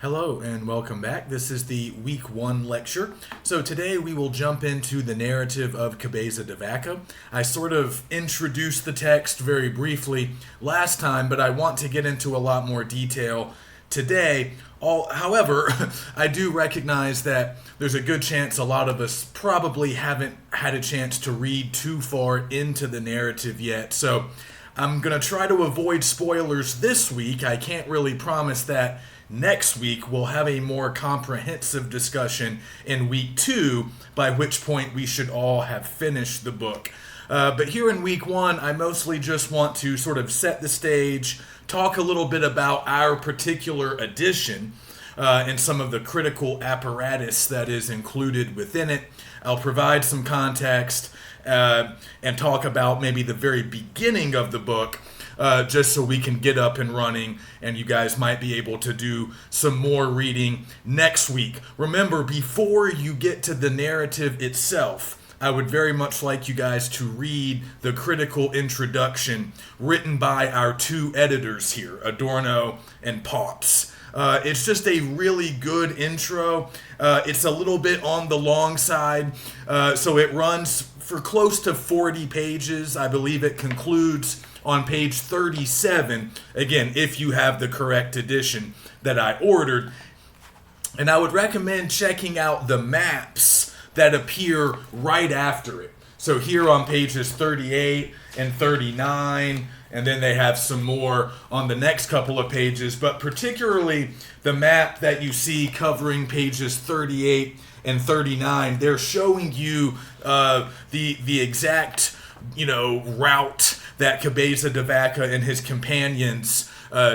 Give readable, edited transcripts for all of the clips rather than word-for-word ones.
Hello and welcome back. This is the week 1 lecture. So today we will jump into the narrative of Cabeza de Vaca. I sort of introduced the text very briefly last time, but I want to get into a lot more detail today. However, I do recognize that there's a good chance a lot of us probably haven't had a chance to read too far into the narrative yet. So I'm going to try to avoid spoilers this week. I can't really promise that next week we'll have a more comprehensive discussion in week 2, by which point we should all have finished the book. But here in week 1, I mostly just want to sort of set the stage, talk a little bit about our particular edition, and some of the critical apparatus that is included within it. I'll provide some context and talk about maybe the very beginning of the book, just so we can get up and running and you guys might be able to do some more reading next week. Remember, before you get to the narrative itself, I would very much like you guys to read the critical introduction written by our 2 editors here, Adorno and Pops. It's just a really good intro. It's a little bit on the long side, so it runs for close to 40 pages. I believe it concludes on page 37, again, if you have the correct edition that I ordered. And I would recommend checking out the maps that appear right after it. So here on pages 38 and 39, and then they have some more on the next couple of pages, but particularly the map that you see covering pages 38 and 39, they're showing you the exact route that Cabeza de Vaca and his companions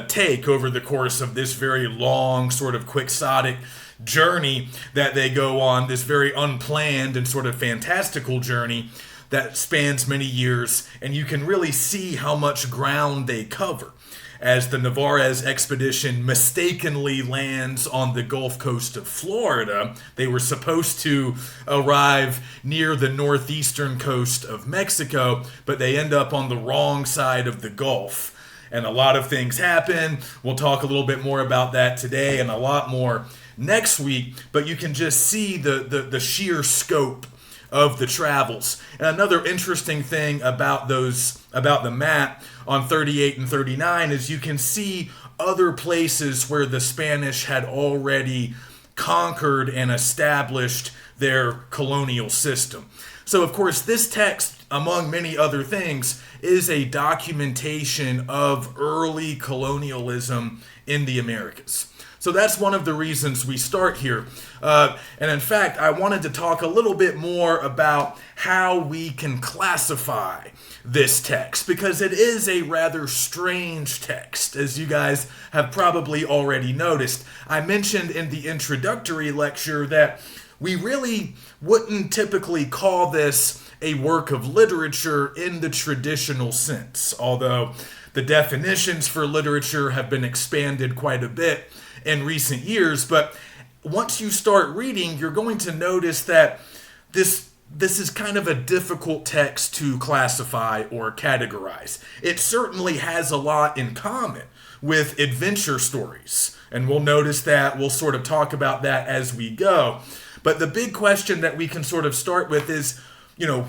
take over the course of this very long, sort of quixotic journey that they go on, this very unplanned and sort of fantastical journey that spans many years, and you can really see how much ground they cover as the Narvaez expedition mistakenly lands on the Gulf Coast of Florida. They were supposed to arrive near the northeastern coast of Mexico, but they end up on the wrong side of the Gulf. And a lot of things happen. We'll talk a little bit more about that today and a lot more next week, but you can just see the sheer scope of the travels. And another interesting thing about the map on 38 and 39 is you can see other places where the Spanish had already conquered and established their colonial system. So of course this text, among many other things, is a documentation of early colonialism in the Americas. So that's one of the reasons we start here. And in fact, I wanted to talk a little bit more about how we can classify this text, because it is a rather strange text, as you guys have probably already noticed. I mentioned in the introductory lecture that we really wouldn't typically call this a work of literature in the traditional sense, although the definitions for literature have been expanded quite a bit in recent years. But once you start reading, you're going to notice that this is kind of a difficult text to classify or categorize. It certainly has a lot in common with adventure stories, and we'll notice that. We'll sort of talk about that as we go. But the big question that we can sort of start with is,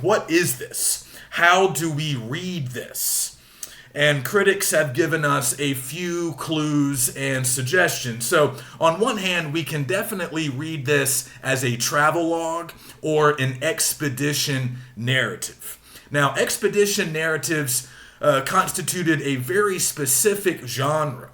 what is this? How do we read this? And critics have given us a few clues and suggestions. So on one hand, we can definitely read this as a travelogue or an expedition narrative. Now, expedition narratives constituted a very specific genre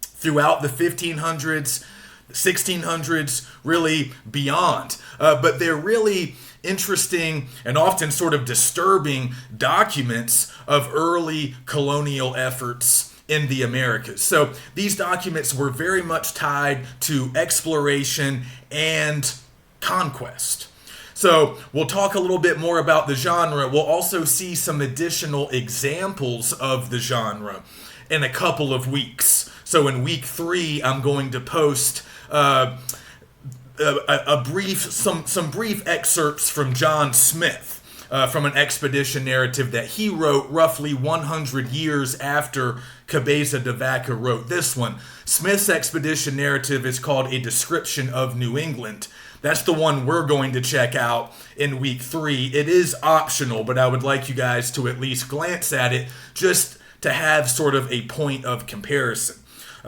throughout the 1500s, 1600s, really beyond. But they're really interesting and often sort of disturbing documents of early colonial efforts in the Americas. So these documents were very much tied to exploration and conquest. So we'll talk a little bit more about the genre. We'll also see some additional examples of the genre in a couple of weeks. So in week 3, I'm going to post some brief excerpts from John Smith, from an expedition narrative that he wrote roughly 100 years after Cabeza de Vaca wrote this one. Smith's expedition narrative is called A Description of New England. That's the one we're going to check out in week 3. It is optional, but I would like you guys to at least glance at it just to have sort of a point of comparison,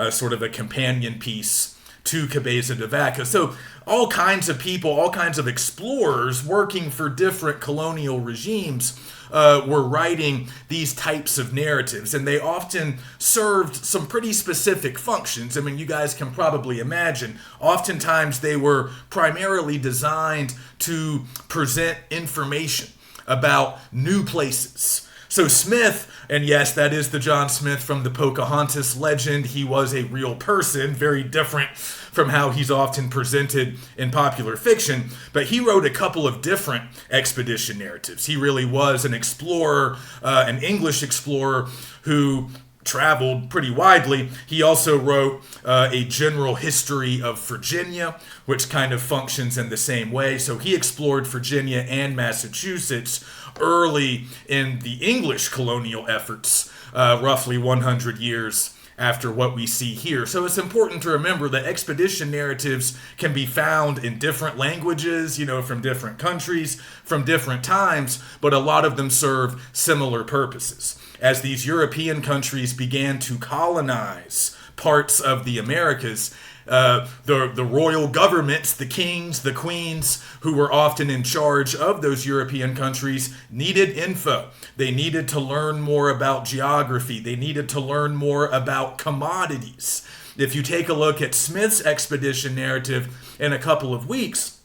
sort of a companion piece to Cabeza de Vaca. So all kinds of people, all kinds of explorers working for different colonial regimes were writing these types of narratives, and they often served some pretty specific functions. I mean, you guys can probably imagine. Oftentimes they were primarily designed to present information about new places. So Smith, and yes, that is the John Smith from the Pocahontas legend. He was a real person, very different from how he's often presented in popular fiction. But he wrote a couple of different expedition narratives. He really was an explorer, an English explorer who traveled pretty widely. He also wrote a general history of Virginia, which kind of functions in the same way. So he explored Virginia and Massachusetts early in the English colonial efforts, roughly 100 years after what we see here. So it's important to remember that expedition narratives can be found in different languages, from different countries, from different times, but a lot of them serve similar purposes. As these European countries began to colonize parts of the Americas, the royal governments, the kings, the queens, who were often in charge of those European countries, needed info. They needed to learn more about geography. They needed to learn more about commodities. If you take a look at Smith's expedition narrative in a couple of weeks,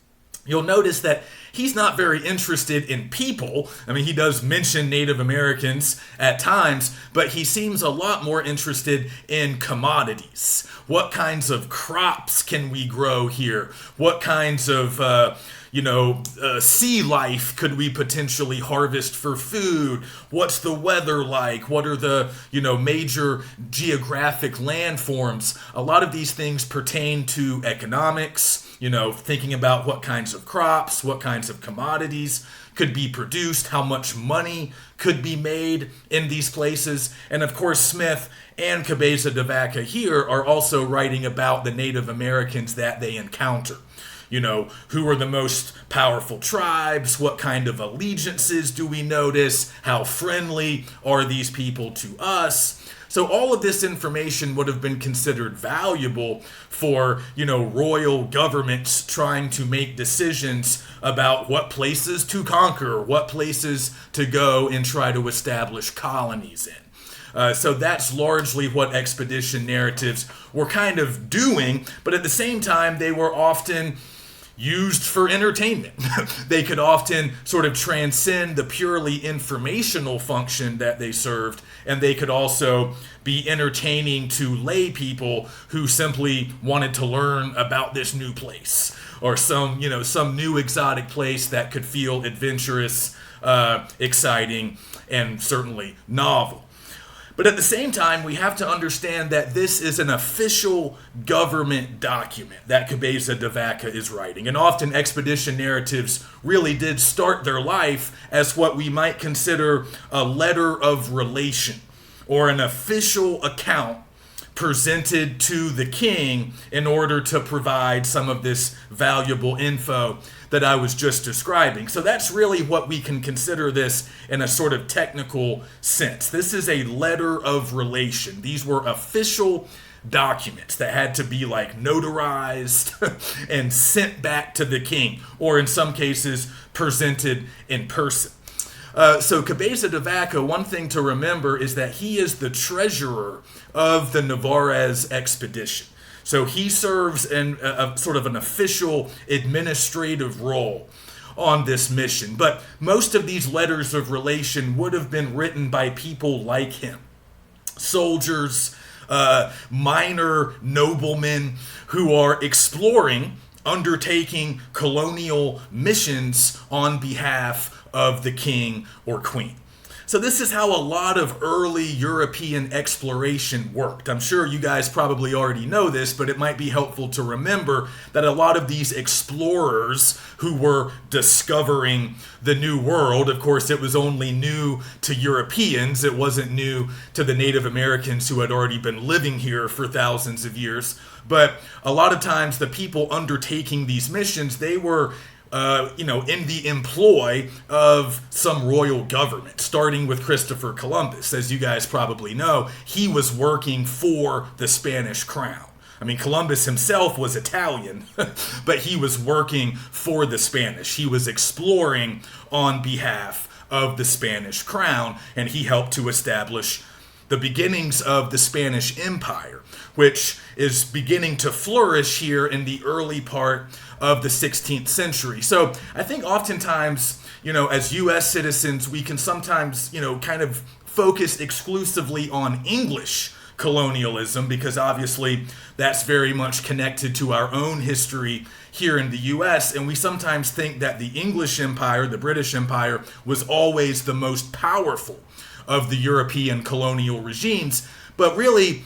you'll notice that he's not very interested in people. I mean, he does mention Native Americans at times, but he seems a lot more interested in commodities. What kinds of crops can we grow here? What kinds of sea life could we potentially harvest for food? What's the weather like? What are the, major geographic landforms? A lot of these things pertain to economics, thinking about what kinds of crops, what kinds of commodities could be produced, how much money could be made in these places. And of course, Smith and Cabeza de Vaca here are also writing about the Native Americans that they encounter. Who are the most powerful tribes? What kind of allegiances do we notice? How friendly are these people to us? So all of this information would have been considered valuable for, royal governments trying to make decisions about what places to conquer, what places to go and try to establish colonies in. So that's largely what expedition narratives were kind of doing, but at the same time, they were often used for entertainment. They could often sort of transcend the purely informational function that they served, and they could also be entertaining to lay people who simply wanted to learn about this new place or some new exotic place that could feel adventurous, exciting, and certainly novel. But at the same time, we have to understand that this is an official government document that Cabeza de Vaca is writing. And often expedition narratives really did start their life as what we might consider a letter of relation or an official account presented to the king in order to provide some of this valuable info that I was just describing. So that's really what we can consider this in a sort of technical sense. This is a letter of relation. These were official documents that had to be notarized and sent back to the king, or in some cases presented in person. So Cabeza de Vaca, one thing to remember is that he is the treasurer of the Narvaez expedition. So he serves in a sort of an official administrative role on this mission. But most of these letters of relation would have been written by people like him. Soldiers, minor noblemen who are exploring, undertaking colonial missions on behalf of the king or queen. So this is how a lot of early European exploration worked. I'm sure you guys probably already know this, but it might be helpful to remember that a lot of these explorers who were discovering the New World, of course, it was only new to Europeans. It wasn't new to the Native Americans who had already been living here for thousands of years. But a lot of times the people undertaking these missions, they were in the employ of some royal government, starting with Christopher Columbus. As you guys probably know, he was working for the Spanish crown. I mean, Columbus himself was Italian, but he was working for the Spanish. He was exploring on behalf of the Spanish crown, and he helped to establish the beginnings of the Spanish Empire, which is beginning to flourish here in the early part of the 16th century. So I think oftentimes, as U.S. citizens, we can sometimes, kind of focus exclusively on English colonialism, because obviously that's very much connected to our own history here in the U.S., and we sometimes think that the English Empire, the British Empire, was always the most powerful of the European colonial regimes, but really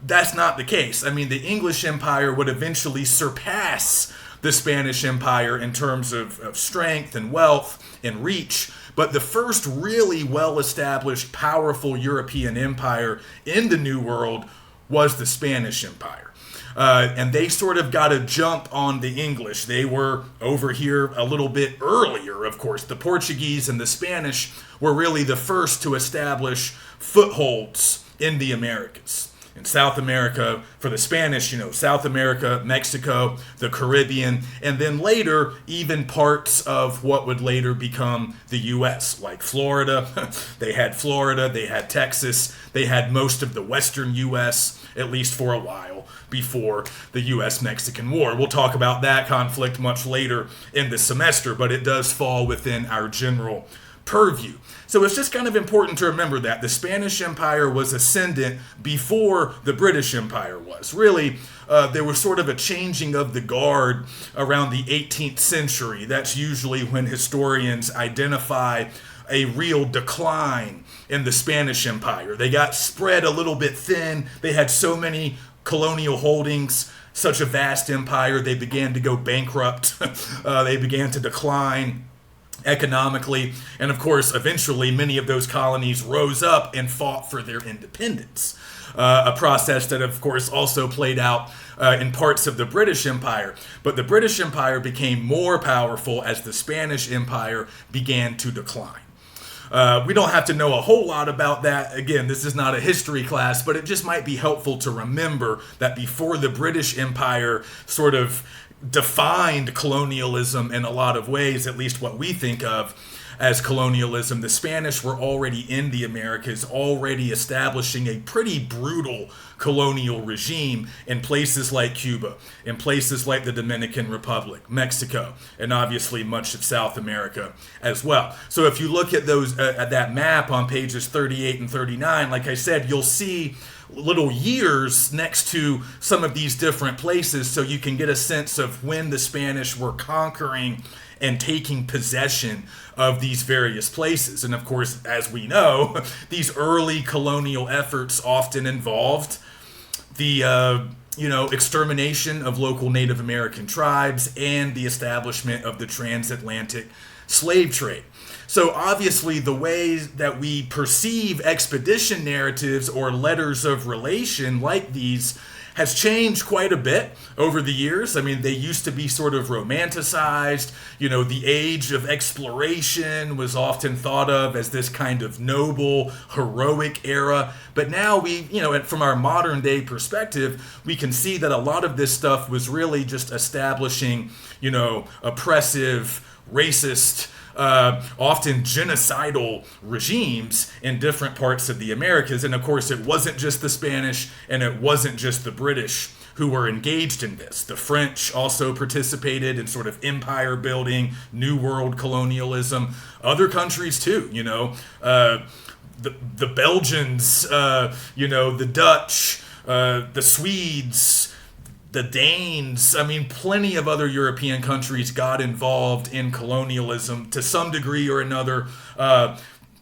that's not the case. I mean, the English Empire would eventually surpass the Spanish Empire in terms of strength and wealth and reach, but the first really well-established, powerful European empire in the New World was the Spanish Empire. And they sort of got a jump on the English. They were over here a little bit earlier, of course. The Portuguese and the Spanish were really the first to establish footholds in the Americas. In South America, for the Spanish, South America, Mexico, the Caribbean, and then later, even parts of what would later become the U.S., like Florida. They had Texas, they had most of the western U.S., at least for a while, before the U.S.-Mexican War. We'll talk about that conflict much later in the semester, but it does fall within our general purview. So it's just kind of important to remember that the Spanish Empire was ascendant before the British Empire was. Really, there was sort of a changing of the guard around the 18th century. That's usually when historians identify a real decline in the Spanish Empire. They got spread a little bit thin. They had so many colonial holdings, such a vast empire, they began to go bankrupt. They began to decline economically, and of course, eventually, many of those colonies rose up and fought for their independence. A process that, of course, also played out in parts of the British Empire. But the British Empire became more powerful as the Spanish Empire began to decline. We don't have to know a whole lot about that. Again, this is not a history class, but it just might be helpful to remember that before the British Empire sort of defined colonialism in a lot of ways, at least what we think of as colonialism, the Spanish were already in the Americas, already establishing a pretty brutal colonial regime in places like Cuba, in places like the Dominican Republic, Mexico, and obviously much of South America as well. So if you look at those at that map on pages 38 and 39, like I said, you'll see little years next to some of these different places, so you can get a sense of when the Spanish were conquering and taking possession of these various places. And of course, as we know, these early colonial efforts often involved the extermination of local Native American tribes and the establishment of the transatlantic slave trade. So obviously the ways that we perceive expedition narratives or letters of relation like these has changed quite a bit over the years. I mean, they used to be sort of romanticized. The age of exploration was often thought of as this kind of noble, heroic era. But now from our modern day perspective, we can see that a lot of this stuff was really just establishing, oppressive, racist, often genocidal regimes in different parts of the Americas. And of course, it wasn't just the Spanish and it wasn't just the British who were engaged in this. The French also participated in sort of empire building, New World colonialism. Other countries too, the Belgians, the Dutch, the Swedes, the Danes, plenty of other European countries got involved in colonialism to some degree or another.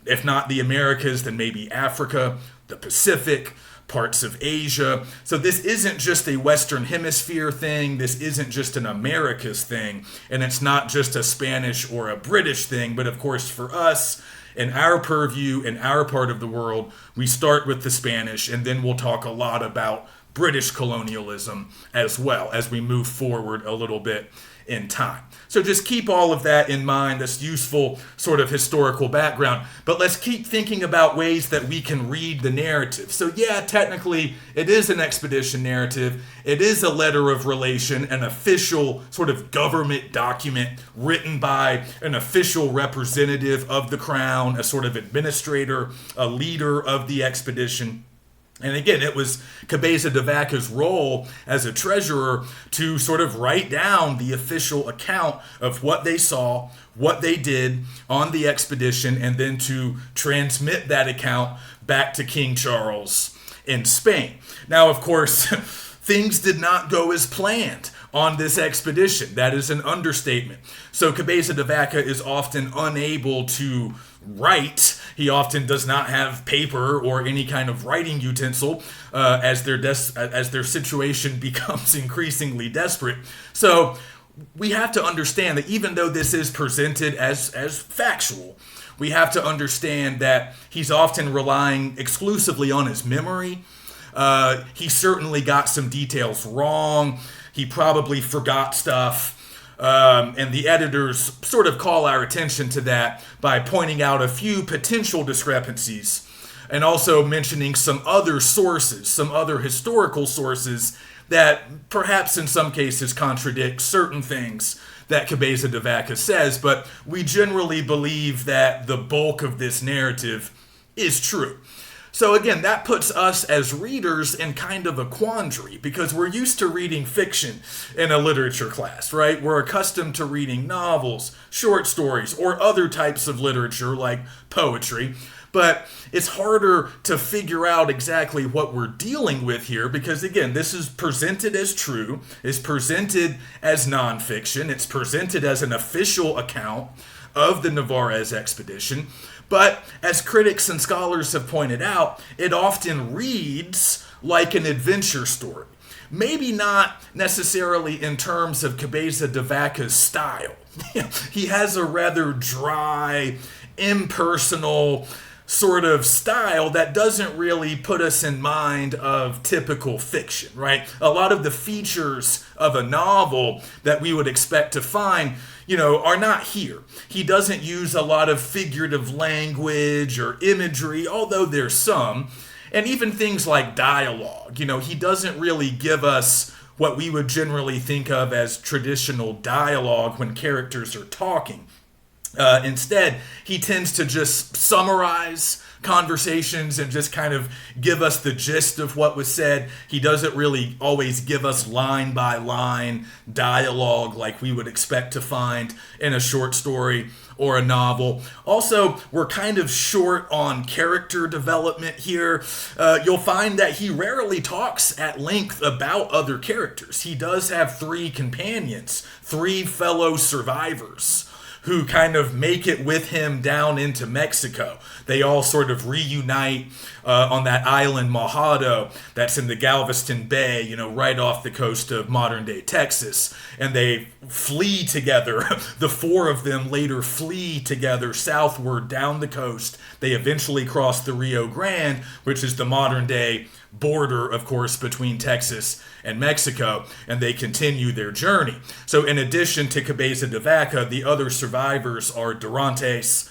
if not the Americas, then maybe Africa, the Pacific, parts of Asia. So this isn't just a Western Hemisphere thing. This isn't just an Americas thing. And it's not just a Spanish or a British thing. But of course, for us, in our purview, in our part of the world, we start with the Spanish, and then we'll talk a lot about British colonialism as well as we move forward a little bit in time. So just keep all of that in mind, this useful sort of historical background. But let's keep thinking about ways that we can read the narrative. So yeah, technically it is an expedition narrative. It is a letter of relation, an official sort of government document written by an official representative of the crown, a sort of administrator, a leader of the expedition. And again, it was Cabeza de Vaca's role as a treasurer to sort of write down the official account of what they saw, what they did on the expedition, and then to transmit that account back to King Charles in Spain. Now, of course, things did not go as planned on this expedition. That is an understatement. So Cabeza de Vaca is often unable to write. He often does not have paper or any kind of writing utensil as their situation becomes increasingly desperate. So we have to understand that even though this is presented as factual, we have to understand that he's often relying exclusively on his memory. He certainly got some details wrong. He probably forgot stuff. And the editors sort of call our attention to that by pointing out a few potential discrepancies and also mentioning some other sources, some other historical sources that perhaps in some cases contradict certain things that Cabeza de Vaca says, but we generally believe that the bulk of this narrative is true. So again, that puts us as readers in kind of a quandary because we're used to reading fiction in a literature class, right? We're accustomed to reading novels, short stories, or other types of literature like poetry. But it's harder to figure out exactly what we're dealing with here because, again, this is presented as true, is presented as nonfiction, it's presented as an official account of the Narvaez expedition. But as critics and scholars have pointed out, it often reads like an adventure story. Maybe not necessarily in terms of Cabeza de Vaca's style. He has a rather dry, impersonal sort of style that doesn't really put us in mind of typical fiction, right? A lot of the features of a novel that we would expect to find are not here. He doesn't use a lot of figurative language or imagery, although there's some. And even things like dialogue. He doesn't really give us what we would generally think of as traditional dialogue when characters are talking. Instead, he tends to just summarize conversations and just kind of give us the gist of what was said. He doesn't really always give us line by line dialogue like we would expect to find in a short story or a novel. Also, we're kind of short on character development here. You'll find that he rarely talks at length about other characters. He does have 3 companions, 3 fellow survivors who kind of make it with him down into Mexico. They all sort of reunite on that island Mojado that's in the Galveston Bay, right off the coast of modern-day Texas. And they flee together. The 4 of them later flee together southward down the coast. They eventually cross the Rio Grande, which is the modern-day border, of course, between Texas and Mexico, and they continue their journey. So in addition to Cabeza de Vaca, the other survivors are Dorantes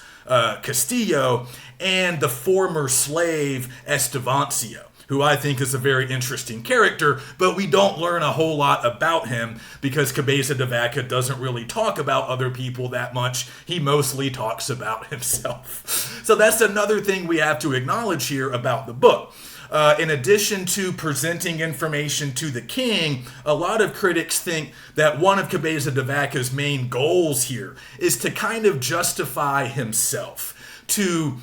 Castillo and the former slave Estevancio, who I think is a very interesting character, but we don't learn a whole lot about him because Cabeza de Vaca doesn't really talk about other people that much. He mostly talks about himself. So that's another thing we have to acknowledge here about the book. In addition to presenting information to the king, a lot of critics think that one of Cabeza de Vaca's main goals here is to kind of justify himself, to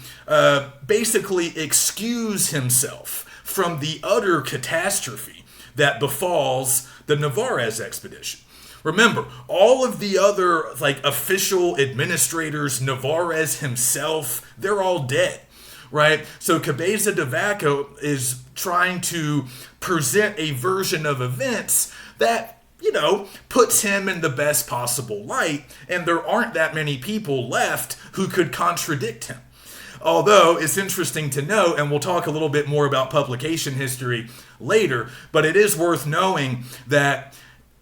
basically excuse himself from the utter catastrophe that befalls the Narvaez expedition. Remember, all of the other official administrators, Narvaez himself, they're all dead, right? So Cabeza de Vaca is trying to present a version of events that, puts him in the best possible light, and there aren't that many people left who could contradict him. Although it's interesting to note, and we'll talk a little bit more about publication history later, but it is worth knowing that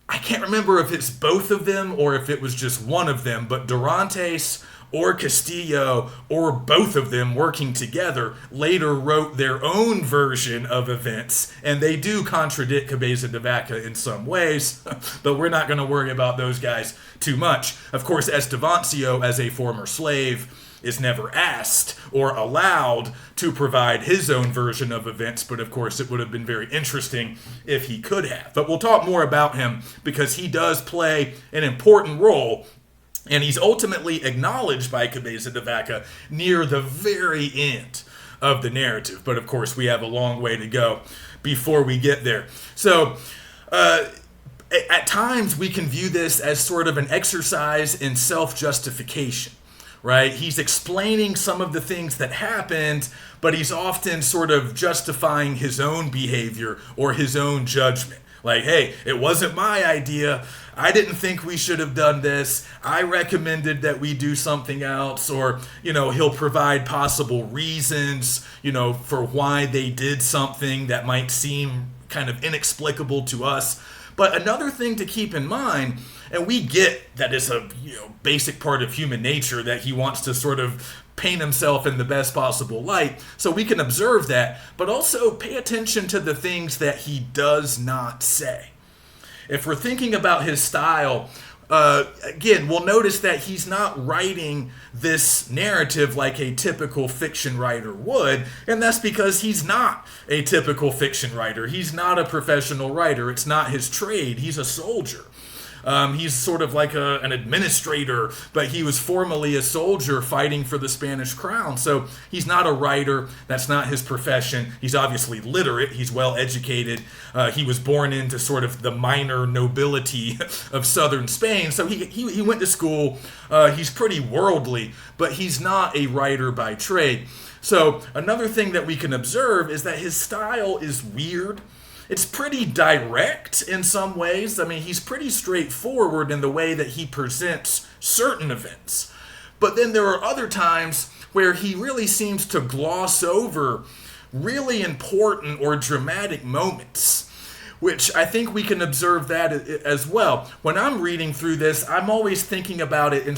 I can't remember if it's both of them or if it was just one of them, but Dorantes or Castillo or both of them working together later wrote their own version of events, and they do contradict Cabeza de Vaca in some ways, but we're not going to worry about those guys too much. Of course, Estevancio, as a former slave, is never asked or allowed to provide his own version of events, but of course it would have been very interesting if he could have. But we'll talk more about him because he does play an important role, and he's ultimately acknowledged by Cabeza de Vaca near the very end of the narrative. But of course we have a long way to go before we get there. So at times we can view this as sort of an exercise in self-justification. Right? He's explaining some of the things that happened, but he's often sort of justifying his own behavior or his own judgment. Like, hey, it wasn't my idea. I didn't think we should have done this. I recommended that we do something else. Or, he'll provide possible reasons, for why they did something that might seem kind of inexplicable to us. But another thing to keep in mind, and we get that it's a basic part of human nature that he wants to sort of paint himself in the best possible light, so we can observe that, but also pay attention to the things that he does not say. If we're thinking about his style, again, we'll notice that he's not writing this narrative like a typical fiction writer would, and that's because he's not a typical fiction writer. He's not a professional writer. It's not his trade. He's a soldier. He's sort of like an administrator, but he was formerly a soldier fighting for the Spanish crown. So he's not a writer. That's not his profession. He's obviously literate. He's well educated. He was born into sort of the minor nobility of southern Spain. So he went to school. He's pretty worldly, but he's not a writer by trade. So another thing that we can observe is that his style is weird. It's pretty direct in some ways. I mean, he's pretty straightforward in the way that he presents certain events. But then there are other times where he really seems to gloss over really important or dramatic moments, which I think we can observe that as well. When I'm reading through this, I'm always thinking about it in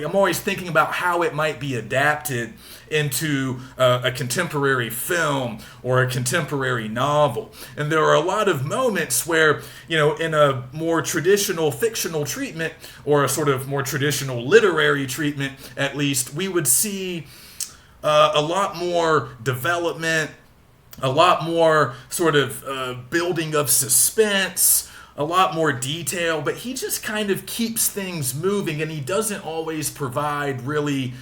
I'm always thinking about how it might be adapted into a contemporary film or a contemporary novel. And there are a lot of moments where, in a more traditional fictional treatment, or a sort of more traditional literary treatment at least, we would see a lot more development, a lot more sort of building of suspense, a lot more detail, but he just kind of keeps things moving, and he doesn't always provide really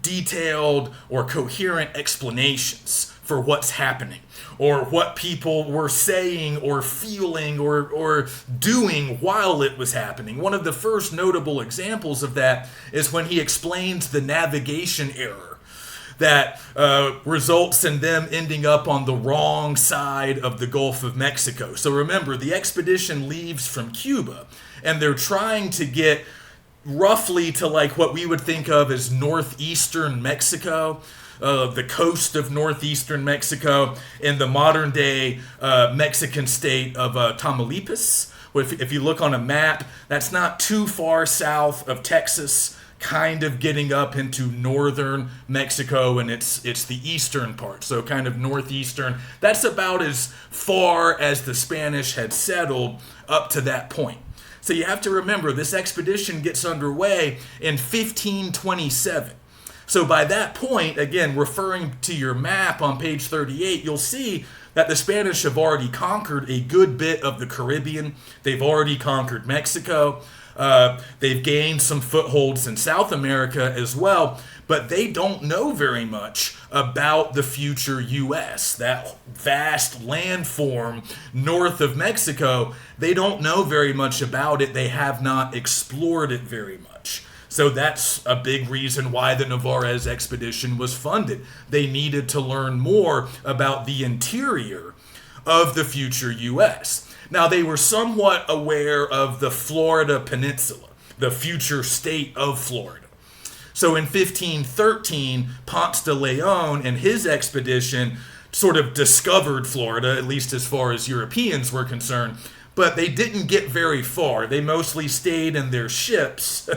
detailed or coherent explanations for what's happening or what people were saying or feeling or doing while it was happening. One of the first notable examples of that is when he explains the navigation error that results in them ending up on the wrong side of the Gulf of Mexico. So remember, the expedition leaves from Cuba, and they're trying to get roughly to what we would think of as northeastern Mexico, the coast of northeastern Mexico, in the modern day Mexican state of Tamaulipas. If you look on a map, that's not too far south of Texas, kind of getting up into northern Mexico, and it's the eastern part, so kind of northeastern. That's about as far as the Spanish had settled up to that point. So you have to remember, this expedition gets underway in 1527. So by that point, again, referring to your map on page 38, you'll see that the Spanish have already conquered a good bit of the Caribbean. They've already conquered Mexico. They've gained some footholds in South America as well, but they don't know very much about the future U.S., that vast landform north of Mexico. They don't know very much about it. They have not explored it very much. So that's a big reason why the Narvaez expedition was funded. They needed to learn more about the interior of the future U.S. Now, they were somewhat aware of the Florida Peninsula, the future state of Florida. So in 1513, Ponce de Leon and his expedition sort of discovered Florida, at least as far as Europeans were concerned, but they didn't get very far. They mostly stayed in their ships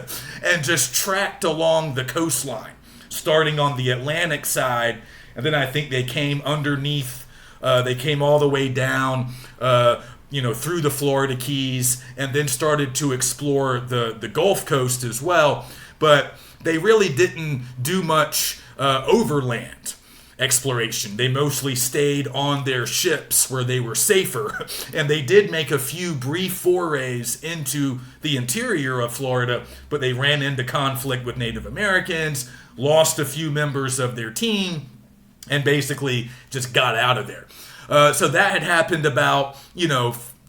and just tracked along the coastline, starting on the Atlantic side, and then I think they came underneath, they came all the way down, through the Florida Keys, and then started to explore the Gulf Coast as well, but they really didn't do much overland exploration. They mostly stayed on their ships where they were safer, and they did make a few brief forays into the interior of Florida, but they ran into conflict with Native Americans, lost a few members of their team, and basically just got out of there. So that had happened about,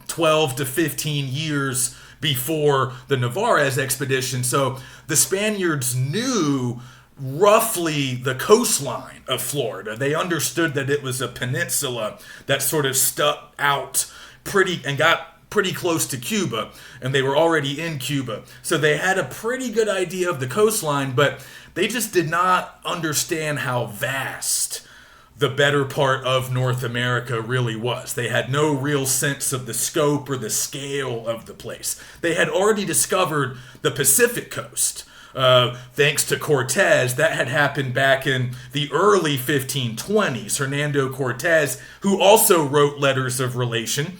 12 to 15 years before the Narvaez expedition. So the Spaniards knew roughly the coastline of Florida. They understood that it was a peninsula that sort of stuck out and got pretty close to Cuba, and they were already in Cuba. So they had a pretty good idea of the coastline, but they just did not understand how vast the better part of North America really was. They had no real sense of the scope or the scale of the place. They had already discovered the Pacific coast, thanks to Cortez. That had happened back in the early 1520s. Hernando Cortez, who also wrote letters of relation,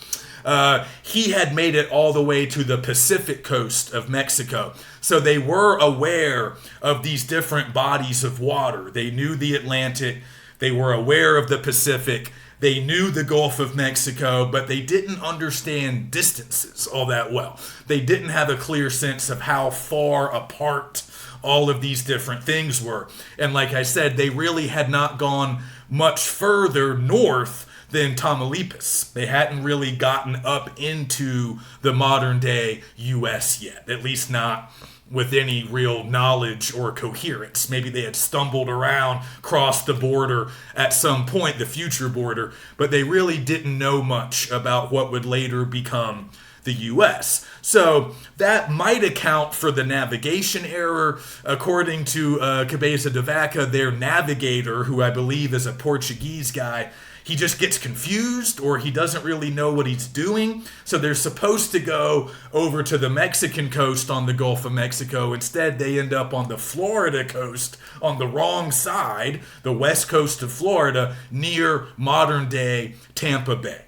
he had made it all the way to the Pacific coast of Mexico. So they were aware of these different bodies of water. They knew the Atlantic. They were aware of the Pacific. They knew the Gulf of Mexico, but they didn't understand distances all that well. They didn't have a clear sense of how far apart all of these different things were. And like I said, they really had not gone much further north than Tamaulipas. They hadn't really gotten up into the modern day U.S. yet, at least not with any real knowledge or coherence. Maybe they had stumbled around, crossed the border at some point, the future border, but they really didn't know much about what would later become the U.S. So that might account for the navigation error. According to Cabeza de Vaca, their navigator, who I believe is a Portuguese guy, he just gets confused, or he doesn't really know what he's doing. So they're supposed to go over to the Mexican coast on the Gulf of Mexico. Instead, they end up on the Florida coast on the wrong side, the west coast of Florida, near modern-day Tampa Bay.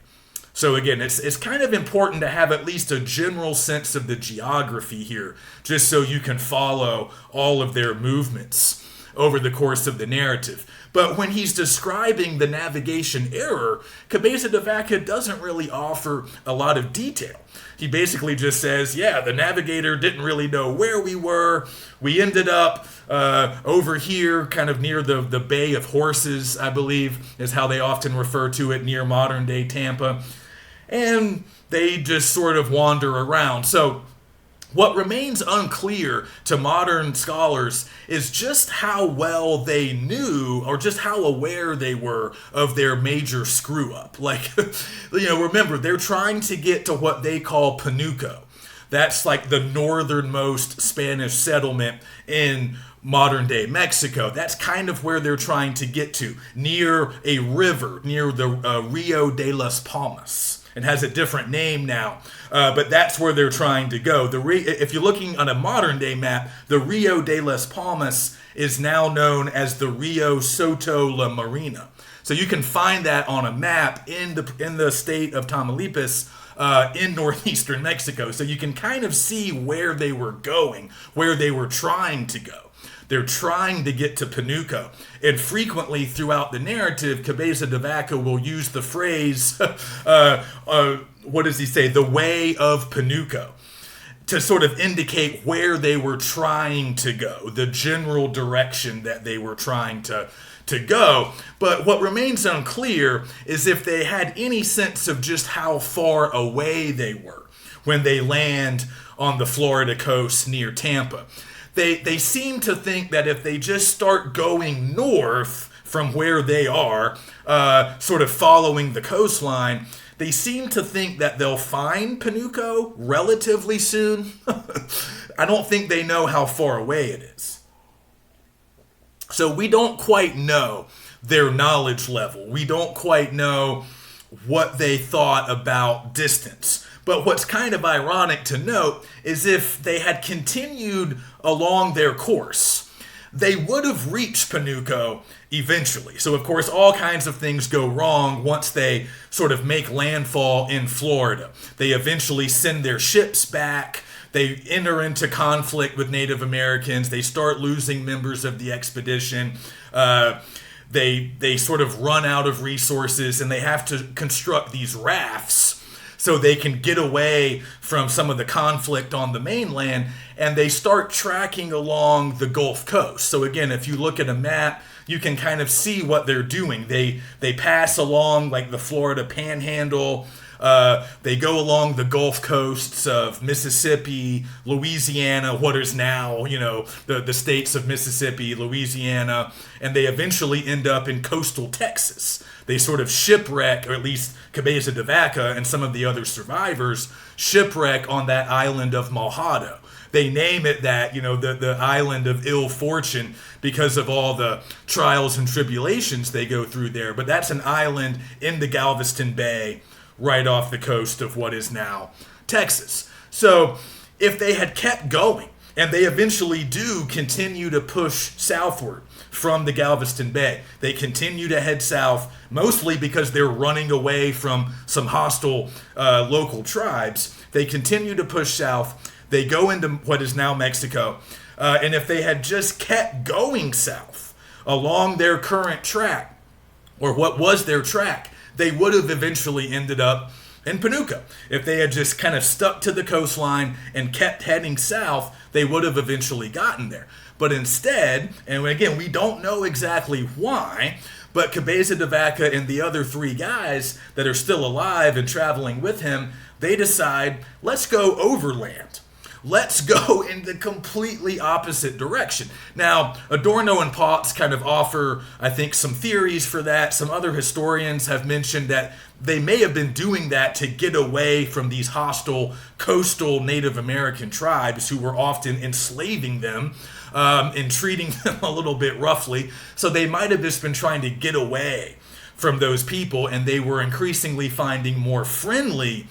So again, it's kind of important to have at least a general sense of the geography here, just so you can follow all of their movements over the course of the narrative. But when he's describing the navigation error, Cabeza de Vaca doesn't really offer a lot of detail. He basically just says, yeah, the navigator didn't really know where we were. We ended up over here, kind of near the Bay of Horses, I believe, is how they often refer to it, near modern-day Tampa. And they just sort of wander around. So what remains unclear to modern scholars is just how well they knew, or just how aware they were of their major screw-up. Like, remember, they're trying to get to what they call Panuco. That's like the northernmost Spanish settlement in modern-day Mexico. That's kind of where they're trying to get to, near a river, near the Rio de las Palmas. It has a different name now, but that's where they're trying to go. If you're looking on a modern-day map, the Rio de las Palmas is now known as the Rio Soto La Marina. So you can find that on a map in the state of Tamaulipas, in northeastern Mexico. So you can kind of see where they were going, where they were trying to go. They're trying to get to Panuco. And frequently throughout the narrative, Cabeza de Vaca will use the phrase, what does he say? The way of Panuco, to sort of indicate where they were trying to go, the general direction that they were trying to go. But what remains unclear is if they had any sense of just how far away they were when they land on the Florida coast near Tampa. They seem to think that if they just start going north from where they are, sort of following the coastline, they seem to think that they'll find Panuco relatively soon. I don't think they know how far away it is. So we don't quite know their knowledge level. We don't quite know what they thought about distance. But what's kind of ironic to note is if they had continued along their course, they would have reached Panuco eventually. So, of course, all kinds of things go wrong once they sort of make landfall in Florida. They eventually send their ships back. They enter into conflict with Native Americans. They start losing members of the expedition. They sort of run out of resources, and they have to construct these rafts so they can get away from some of the conflict on the mainland, and they start tracking along the Gulf Coast. So again, if you look at a map, you can kind of see what they're doing. They pass along like the Florida Panhandle. They go along the Gulf coasts of Mississippi, Louisiana, what is now, the states of Mississippi, Louisiana, and they eventually end up in coastal Texas. They sort of shipwreck, or at least Cabeza de Vaca and some of the other survivors shipwreck on that island of Mojado. They name it that, the island of ill fortune because of all the trials and tribulations they go through there. But that's an island in the Galveston Bay, right off the coast of what is now Texas. So if they had kept going, and they eventually do continue to push southward from the Galveston Bay, they continue to head south, mostly because they're running away from some hostile local tribes. They continue to push south. They go into what is now Mexico. And if they had just kept going south along their current track, or what was their track, they would have eventually ended up in Panuco. If they had just kind of stuck to the coastline and kept heading south, they would have eventually gotten there. But instead, and again, we don't know exactly why, but Cabeza de Vaca and the other three guys that are still alive and traveling with him, they decide, let's go overland. Let's go in the completely opposite direction. Now, Adorno and Potts kind of offer, I think, some theories for that. Some other historians have mentioned that they may have been doing that to get away from these hostile coastal Native American tribes who were often enslaving them and treating them a little bit roughly. So they might have just been trying to get away from those people, and they were increasingly finding more friendly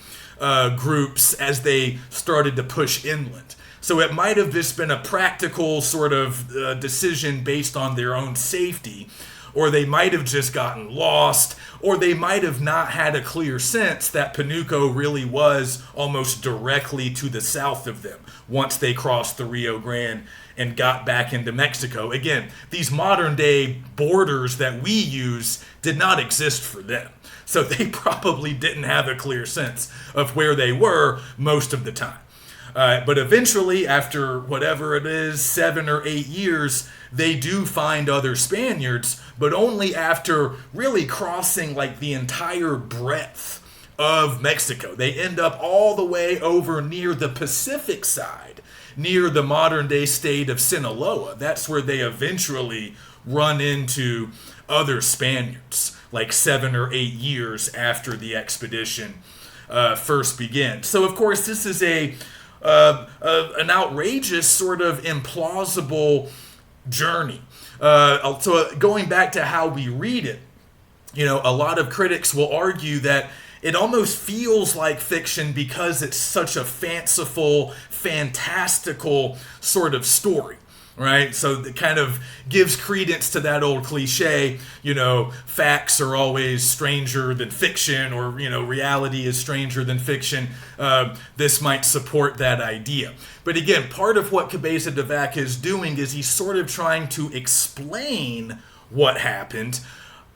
groups as they started to push inland. So it might have just been a practical sort of decision based on their own safety, or they might have just gotten lost, or they might have not had a clear sense that Panuco really was almost directly to the south of them once they crossed the Rio Grande and got back into Mexico. Again, these modern day borders that we use did not exist for them. So they probably didn't have a clear sense of where they were most of the time. But eventually, after whatever it is, 7 or 8 years, they do find other Spaniards, but only after really crossing like the entire breadth of Mexico. They end up all the way over near the Pacific side, near the modern day state of Sinaloa. That's where they eventually run into other Spaniards, like 7 or 8 years after the expedition first begins. So, of course, this is an outrageous, sort of implausible journey. So, going back to how we read it, a lot of critics will argue that it almost feels like fiction because it's such a fanciful, fantastical sort of story. right? So it kind of gives credence to that old cliche, facts are always stranger than fiction, or, reality is stranger than fiction. This might support that idea. But again, part of what Cabeza de Vaca is doing is he's sort of trying to explain what happened.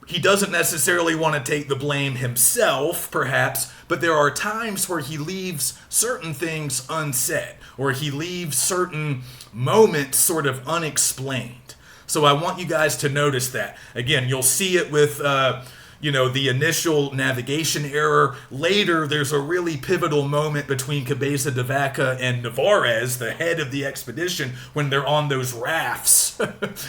He doesn't necessarily want to take the blame himself, perhaps, but there are times where he leaves certain things unsaid, or he leaves certain moments sort of unexplained. So I want you guys to notice that. Again, you'll see it with the initial navigation error. Later, there's a really pivotal moment between Cabeza de Vaca and Narvaez, the head of the expedition, when they're on those rafts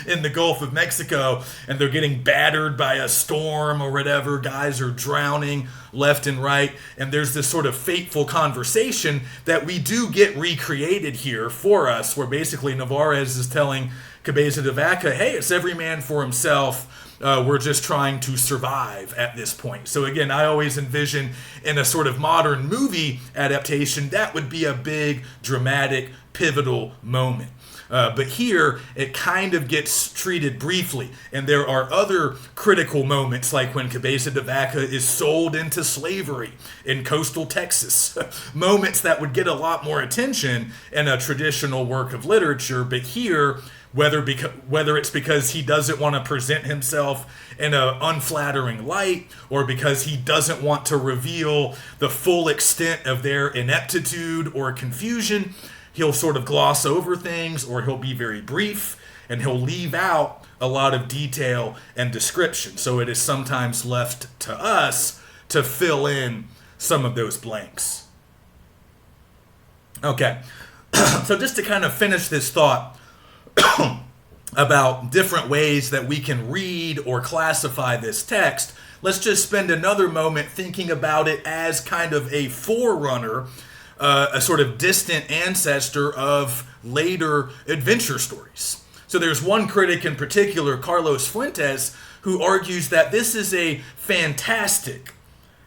in the Gulf of Mexico, and they're getting battered by a storm or whatever. Guys are drowning left and right, and there's this sort of fateful conversation that we do get recreated here for us, where basically Narvaez is telling Cabeza de Vaca, hey, it's every man for himself. We're just trying to survive at this point. So again, I always envision in a sort of modern movie adaptation, that would be a big, dramatic, pivotal moment. But here, it kind of gets treated briefly. And there are other critical moments, like when Cabeza de Vaca is sold into slavery in coastal Texas. Moments that would get a lot more attention in a traditional work of literature. But here, whether it's because he doesn't want to present himself in an unflattering light, or because he doesn't want to reveal the full extent of their ineptitude or confusion, he'll sort of gloss over things, or he'll be very brief, and he'll leave out a lot of detail and description. So it is sometimes left to us to fill in some of those blanks. Okay, so just to kind of finish this thought about different ways that we can read or classify this text, let's just spend another moment thinking about it as kind of a forerunner, a sort of distant ancestor of later adventure stories. So there's one critic in particular, Carlos Fuentes, who argues that this is a fantastic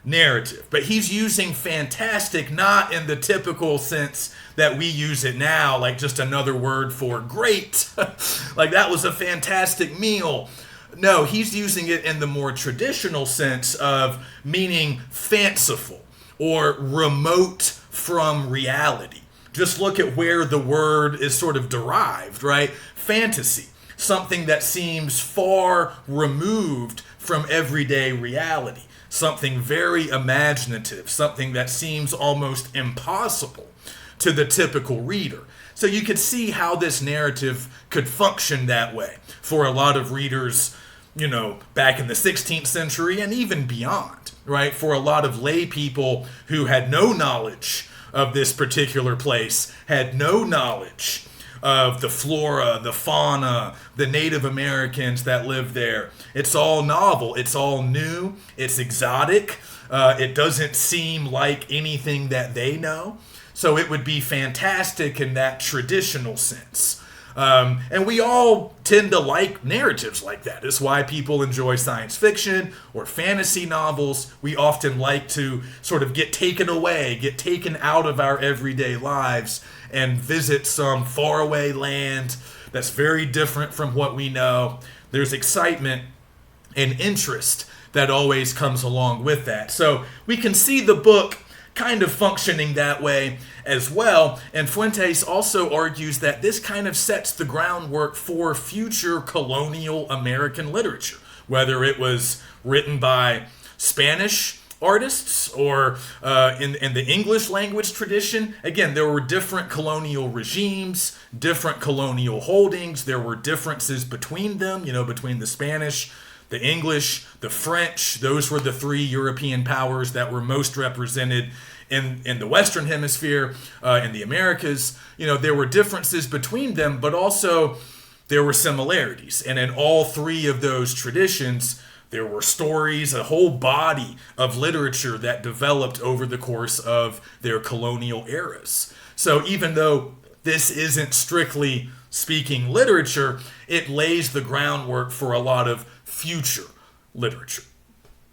narrative, but he's using fantastic not in the typical sense that we use it now, like just another word for great, like that was a fantastic meal. No, he's using it in the more traditional sense of meaning fanciful or remote from reality. Just look at where the word is sort of derived, right? Fantasy, something that seems far removed from everyday reality. Something very imaginative, something that seems almost impossible to the typical reader. So you could see how this narrative could function that way for a lot of readers, back in the 16th century and even beyond, right? For a lot of lay people who had no knowledge of this particular place, had no knowledge of the flora, the fauna, the Native Americans that live there. It's all novel. It's all new. It's exotic. It doesn't seem like anything that they know. So it would be fantastic in that traditional sense. And we all tend to like narratives like that. It's why people enjoy science fiction or fantasy novels. We often like to sort of get taken away, get taken out of our everyday lives and visit some faraway land that's very different from what we know. There's excitement and interest that always comes along with that. So we can see the book kind of functioning that way as well. And Fuentes also argues that this kind of sets the groundwork for future colonial American literature, whether it was written by Spanish artists or in the English language tradition. Again, there were different colonial regimes, different colonial holdings. There were differences between them, between the Spanish, the English, the French. Those were the three European powers that were most represented in the Western Hemisphere, in the Americas. There were differences between them, but also there were similarities. And in all three of those traditions, there were stories, a whole body of literature that developed over the course of their colonial eras. So even though this isn't strictly speaking literature, it lays the groundwork for a lot of future literature.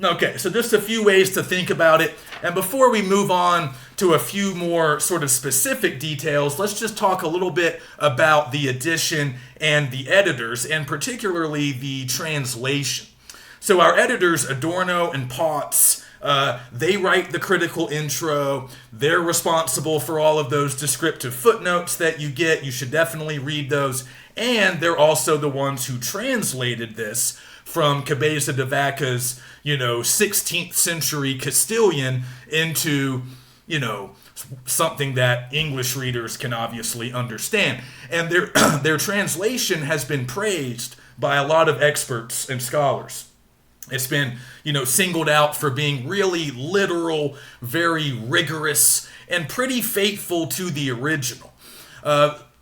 Okay, so just a few ways to think about it. And before we move on to a few more sort of specific details, let's just talk a little bit about the edition and the editors, and particularly the translation. So our editors, Adorno and Potts, they write the critical intro. They're responsible for all of those descriptive footnotes that you get. You should definitely read those. And they're also the ones who translated this from Cabeza de Vaca's, 16th century Castilian into, something that English readers can obviously understand. And their translation has been praised by a lot of experts and scholars. It's been, singled out for being really literal, very rigorous, and pretty faithful to the original.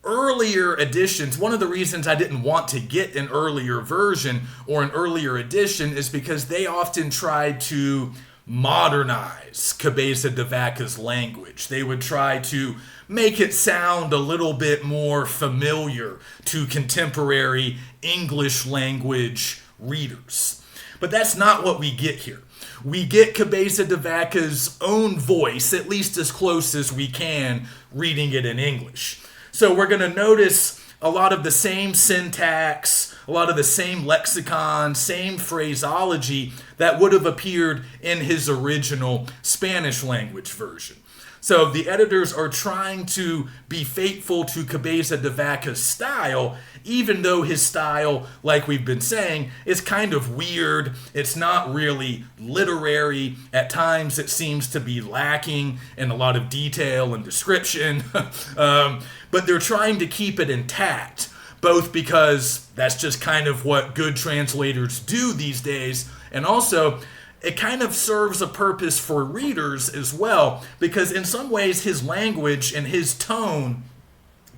Earlier editions, one of the reasons I didn't want to get an earlier version or an earlier edition is because they often tried to modernize Cabeza de Vaca's language. They would try to make it sound a little bit more familiar to contemporary English language readers. But that's not what we get here. We get Cabeza de Vaca's own voice, at least as close as we can, reading it in English. So we're going to notice a lot of the same syntax, a lot of the same lexicon, same phraseology that would have appeared in his original Spanish language version. So the editors are trying to be faithful to Cabeza de Vaca's style, even though his style, like we've been saying, is kind of weird. It's not really literary. At times it seems to be lacking in a lot of detail and description. But they're trying to keep it intact, both because that's just kind of what good translators do these days, and also it kind of serves a purpose for readers as well, because in some ways his language and his tone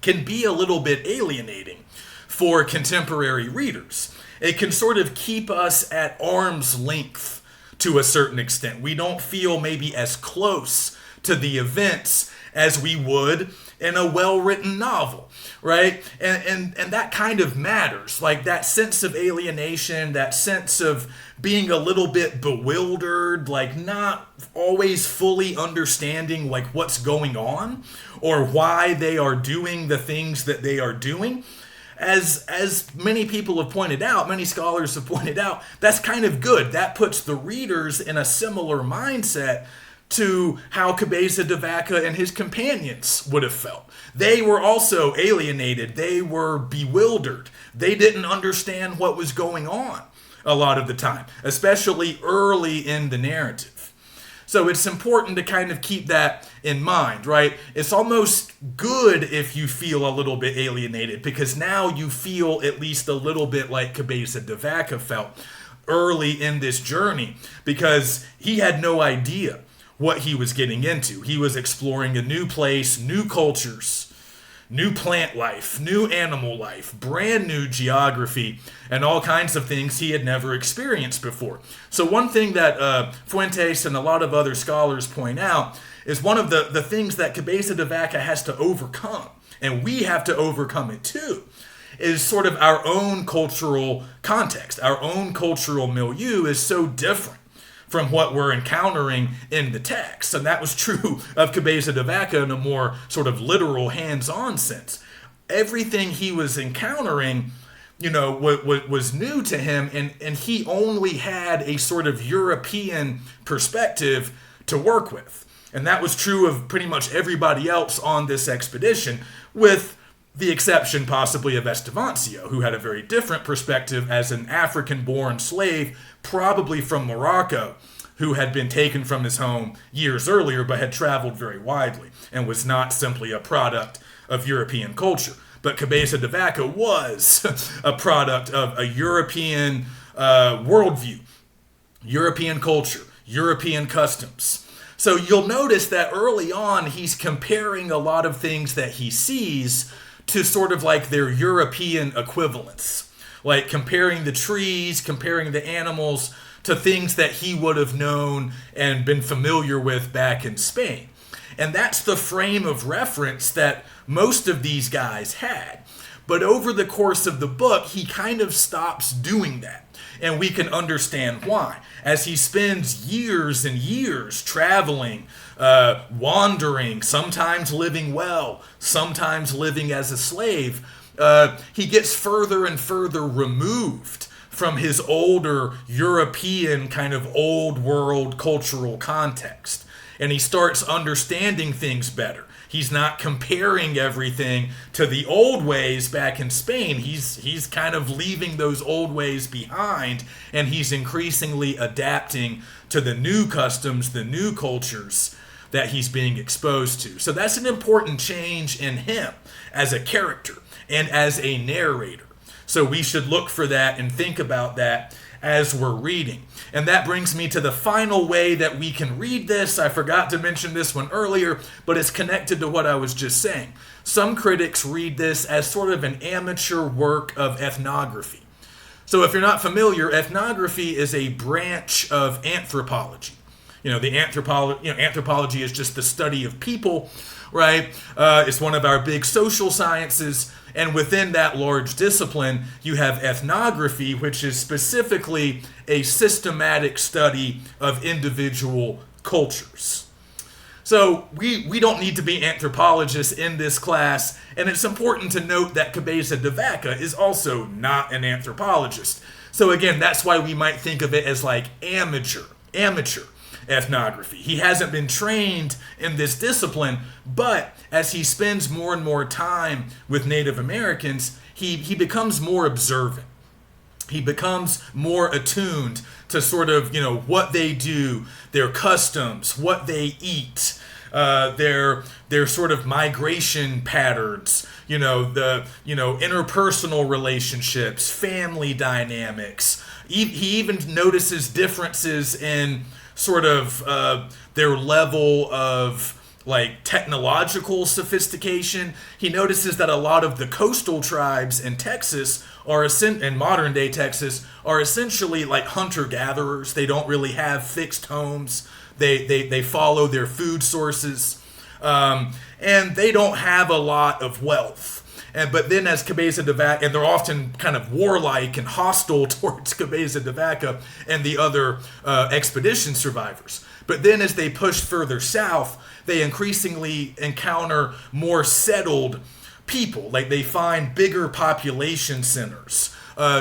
can be a little bit alienating for contemporary readers. It can sort of keep us at arm's length to a certain extent. We don't feel maybe as close to the events as we would in a well-written novel, right? And that kind of matters. Like that sense of alienation, that sense of being a little bit bewildered, like not always fully understanding like what's going on or why they are doing the things that they are doing. As many people have pointed out, many scholars have pointed out, that's kind of good. That puts the readers in a similar mindset to how Cabeza de Vaca and his companions would have felt. They were also alienated. They were bewildered. They didn't understand what was going on a lot of the time, especially early in the narrative. So it's important to kind of keep that in mind, right? It's almost good if you feel a little bit alienated, because now you feel at least a little bit like Cabeza de Vaca felt early in this journey, because he had no idea what he was getting into. He was exploring a new place, new cultures, new plant life, new animal life, brand new geography, and all kinds of things he had never experienced before. So one thing that Fuentes and a lot of other scholars point out is one of the things that Cabeza de Vaca has to overcome, and we have to overcome it too, is sort of our own cultural context. Our own cultural milieu is so different from what we're encountering in the text. And that was true of Cabeza de Vaca in a more sort of literal, hands-on sense. Everything he was encountering, was new to him, and he only had a sort of European perspective to work with. And that was true of pretty much everybody else on this expedition, with the exception possibly of Estevancio, who had a very different perspective as an African-born slave, probably from Morocco, who had been taken from his home years earlier but had traveled very widely and was not simply a product of European culture. But Cabeza de Vaca was a product of a European worldview, European culture, European customs. So you'll notice that early on he's comparing a lot of things that he sees to sort of like their European equivalents. Like comparing the trees, comparing the animals to things that he would have known and been familiar with back in Spain. And that's the frame of reference that most of these guys had. But over the course of the book, he kind of stops doing that. And we can understand why. As he spends years and years traveling, wandering, sometimes living well, sometimes living as a slave, he gets further and further removed from his older European kind of old world cultural context. And he starts understanding things better. He's not comparing everything to the old ways back in Spain. He's kind of leaving those old ways behind, and he's increasingly adapting to the new customs, the new cultures that he's being exposed to. So that's an important change in him as a character and as a narrator. So we should look for that and think about that as we're reading. And that brings me to the final way that we can read this. I forgot to mention this one earlier, but it's connected to what I was just saying. Some critics read this as sort of an amateur work of ethnography. So if you're not familiar, ethnography is a branch of anthropology. Anthropology is just the study of people, right? It's one of our big social sciences. And within that large discipline, you have ethnography, which is specifically a systematic study of individual cultures. So we don't need to be anthropologists in this class, and it's important to note that Cabeza de Vaca is also not an anthropologist. So again, that's why we might think of it as like amateur ethnography. He hasn't been trained in this discipline, but as he spends more and more time with Native Americans, he becomes more observant. He becomes more attuned to sort of, what they do, their customs, what they eat, their sort of migration patterns, the interpersonal relationships, family dynamics. He even notices differences in sort of their level of like technological sophistication. He notices that a lot of the coastal tribes in Texas in modern day Texas are essentially like hunter-gatherers. They don't really have fixed homes. They follow their food sources, and they don't have a lot of wealth. But then as Cabeza de Vaca, and they're often kind of warlike and hostile towards Cabeza de Vaca and the other expedition survivors. But then as they push further south, they increasingly encounter more settled people. Like they find bigger population centers,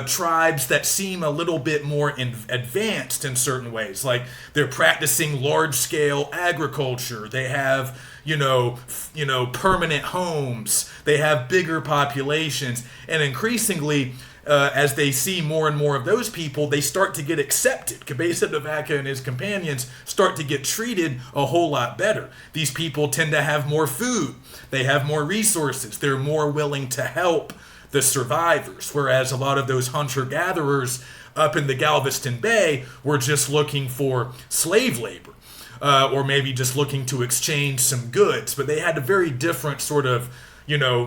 tribes that seem a little bit more advanced in certain ways. Like they're practicing large-scale agriculture. They have permanent homes. They have bigger populations. And increasingly, as they see more and more of those people, they start to get accepted. Cabeza de Vaca and his companions start to get treated a whole lot better. These people tend to have more food. They have more resources. They're more willing to help the survivors, whereas a lot of those hunter-gatherers up in the Galveston Bay were just looking for slave labor. Or maybe just looking to exchange some goods. But they had a very different sort of,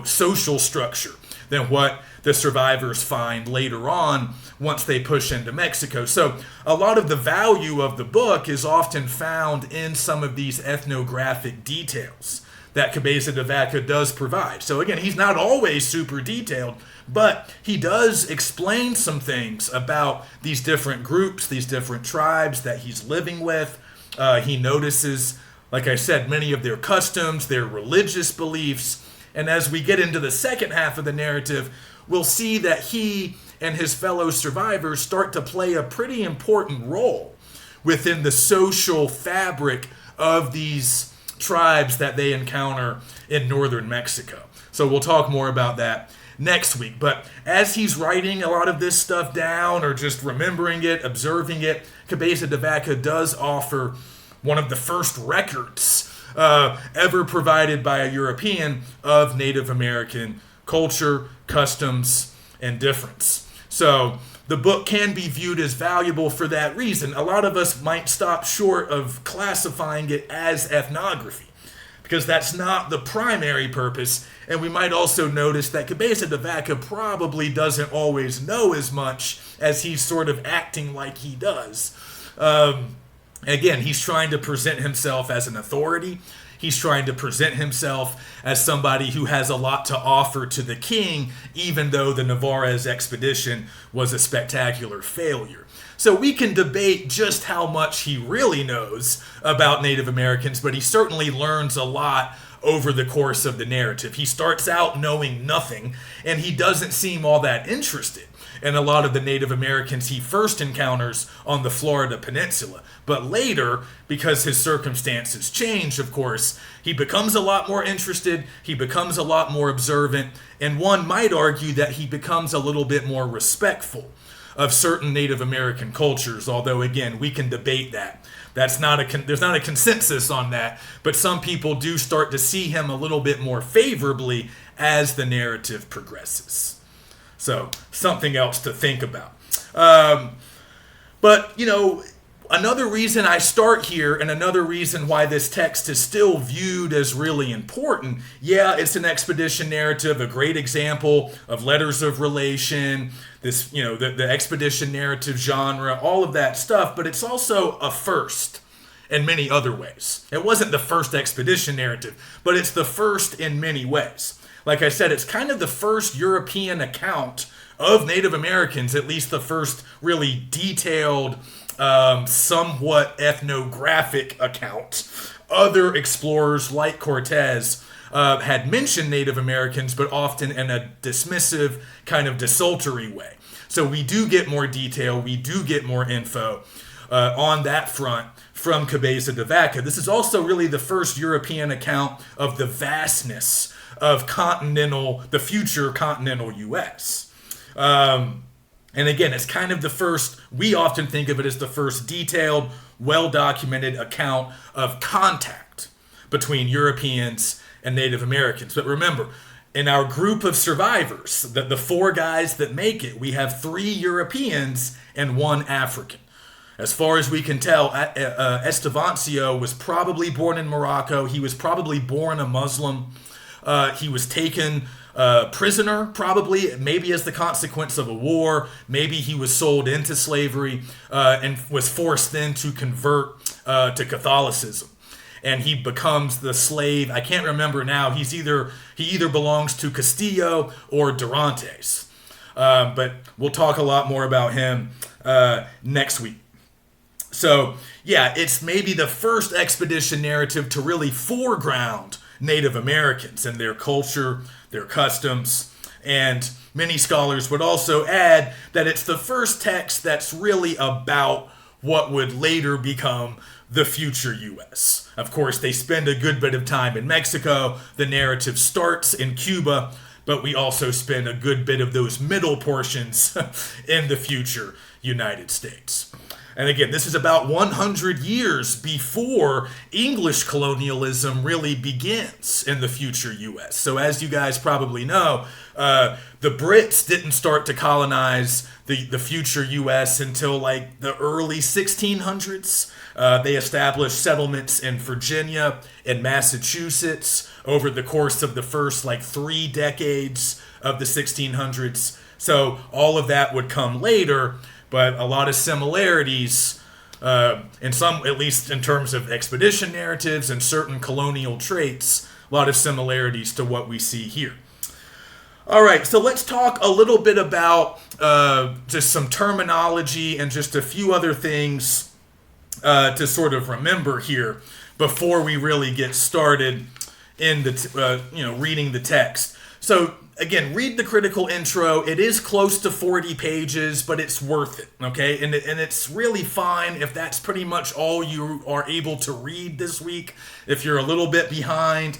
social structure than what the survivors find later on once they push into Mexico. So a lot of the value of the book is often found in some of these ethnographic details that Cabeza de Vaca does provide. So again, he's not always super detailed, but he does explain some things about these different groups, these different tribes that he's living with. He notices, like I said, many of their customs, their religious beliefs. And as we get into the second half of the narrative, we'll see that he and his fellow survivors start to play a pretty important role within the social fabric of these tribes that they encounter in northern Mexico. So we'll talk more about that next week. But as he's writing a lot of this stuff down or just remembering it, observing it, Cabeza de Vaca does offer one of the first records ever provided by a European of Native American culture, customs, and difference. So the book can be viewed as valuable for that reason. A lot of us might stop short of classifying it as ethnography, because that's not the primary purpose. And we might also notice that Cabeza de Vaca probably doesn't always know as much as he's sort of acting like he does. Again, he's trying to present himself as an authority. He's trying to present himself as somebody who has a lot to offer to the king, even though the Narvaez expedition was a spectacular failure. So we can debate just how much he really knows about Native Americans, but he certainly learns a lot over the course of the narrative. He starts out knowing nothing, and he doesn't seem all that interested in a lot of the Native Americans he first encounters on the Florida Peninsula. But later, because his circumstances change, of course, he becomes a lot more interested, he becomes a lot more observant, and one might argue that he becomes a little bit more respectful of certain Native American cultures, although again, we can debate that. There's not a consensus on that, but some people do start to see him a little bit more favorably as the narrative progresses. So, something else to think about. But, another reason I start here, and another reason why this text is still viewed as really important, yeah, it's an expedition narrative, a great example of letters of relation, this, the expedition narrative genre, all of that stuff, but it's also a first in many other ways. It wasn't the first expedition narrative, but it's the first in many ways. Like I said, it's kind of the first European account of Native Americans, at least the first really detailed, somewhat ethnographic account. Other explorers like Cortez had mentioned Native Americans, but often in a dismissive, kind of desultory way. So we do get more detail, we do get more info on that front from Cabeza de Vaca. This is also really the first European account of the vastness of the future continental U.S. And again, it's kind of the first, we often think of it as the first detailed, well-documented account of contact between Europeans and Native Americans. But remember, in our group of survivors, the 4 guys that make it, we have 3 Europeans and 1 African. As far as we can tell, Estevancio was probably born in Morocco. He was probably born a Muslim. He was taken prisoner, probably, maybe as the consequence of a war. Maybe he was sold into slavery and was forced then to convert to Catholicism. And he becomes the slave. I can't remember now. He either belongs to Castillo or Dorantes. But we'll talk a lot more about him next week. So, yeah, it's maybe the first expedition narrative to really foreground Native Americans and their culture, their customs, and many scholars would also add that it's the first text that's really about what would later become the future U.S. Of course, they spend a good bit of time in Mexico. The narrative starts in Cuba, but we also spend a good bit of those middle portions in the future United States. And again, this is about 100 years before English colonialism really begins in the future U.S. So as you guys probably know, the Brits didn't start to colonize the future U.S. until like the early 1600s. They established settlements in Virginia and Massachusetts over the course of the first 3 decades of the 1600s. So all of that would come later. But a lot of similarities, in some, at least in terms of expedition narratives and certain colonial traits, a lot of similarities to what we see here. All right, so let's talk a little bit about just some terminology and just a few other things to sort of remember here before we really get started in the reading the text. So again, read the critical intro. It is close to 40 pages, but it's worth it, okay? And it's really fine if that's pretty much all you are able to read this week. If you're a little bit behind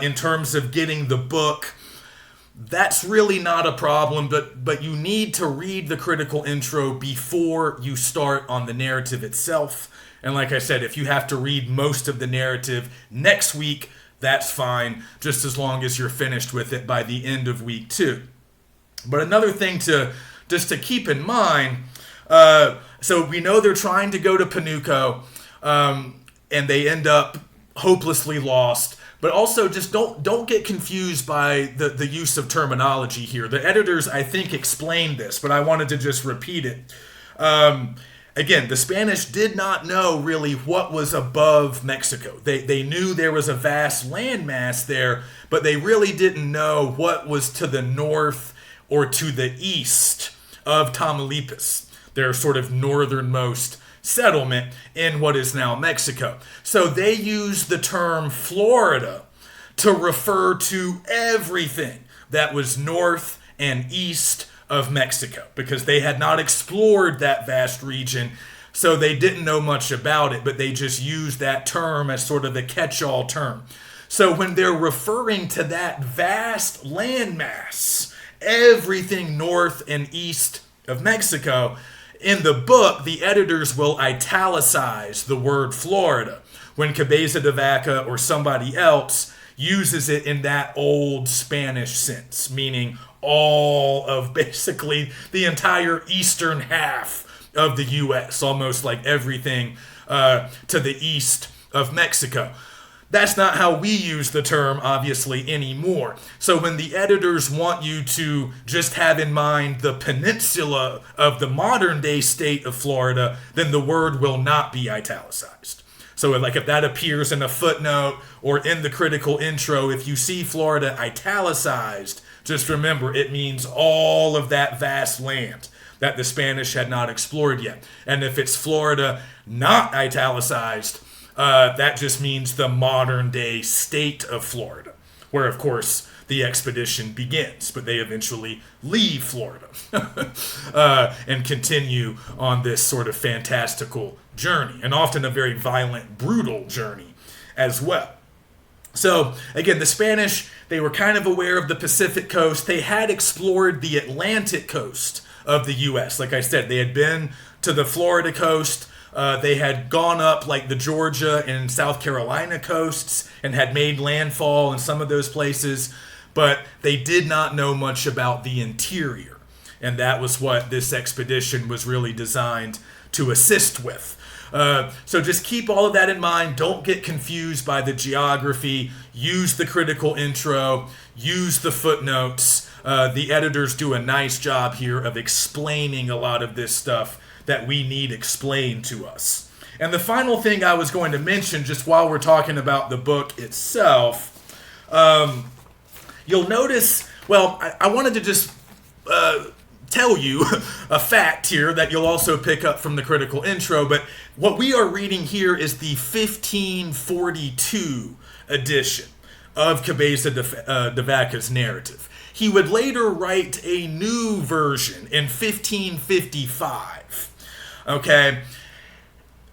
in terms of getting the book, that's really not a problem, but you need to read the critical intro before you start on the narrative itself. And like I said, if you have to read most of the narrative next week, that's fine, just as long as you're finished with it by the end of week 2. But another thing to keep in mind, so we know they're trying to go to Panuco, and they end up hopelessly lost. But also just don't get confused by the use of terminology here. The editors, I think, explained this, but I wanted to just repeat it. again, the Spanish did not know really what was above Mexico. They knew there was a vast landmass there, but they really didn't know what was to the north or to the east of Tamaulipas, their sort of northernmost settlement in what is now Mexico. So they used the term Florida to refer to everything that was north and east of Mexico, because they had not explored that vast region, so they didn't know much about it, but they just used that term as sort of the catch-all term. So when they're referring to that vast landmass, everything north and east of Mexico, in the book, the editors will italicize the word Florida when Cabeza de Vaca or somebody else uses it in that old Spanish sense, meaning all of basically the entire eastern half of the U.S., almost like everything to the east of Mexico. That's not how we use the term, obviously, anymore. So when the editors want you to just have in mind the peninsula of the modern-day state of Florida, then the word will not be italicized. So like if that appears in a footnote or in the critical intro, if you see Florida italicized, just remember it means all of that vast land that the Spanish had not explored yet. And if it's Florida not italicized, that just means the modern day state of Florida, where of course the expedition begins, but they eventually leave Florida and continue on this sort of fantastical journey, and often a very violent, brutal journey as well. So again, the Spanish, they were kind of aware of the Pacific coast. They had explored the Atlantic coast of the U.S. Like I said, they had been to the Florida coast. They had gone up like the Georgia and South Carolina coasts and had made landfall in some of those places, but they did not know much about the interior. And that was what this expedition was really designed to assist with. So just keep all of that in mind. Don't get confused by the geography. Use the critical intro. Use the footnotes. The editors do a nice job here of explaining a lot of this stuff that we need explained to us. And the final thing I was going to mention, just while we're talking about the book itself, you'll notice, well, I wanted to just tell you a fact here that you'll also pick up from the critical intro, but what we are reading here is the 1542 edition of Cabeza de Vaca's narrative. He would later write a new version in 1555. Okay,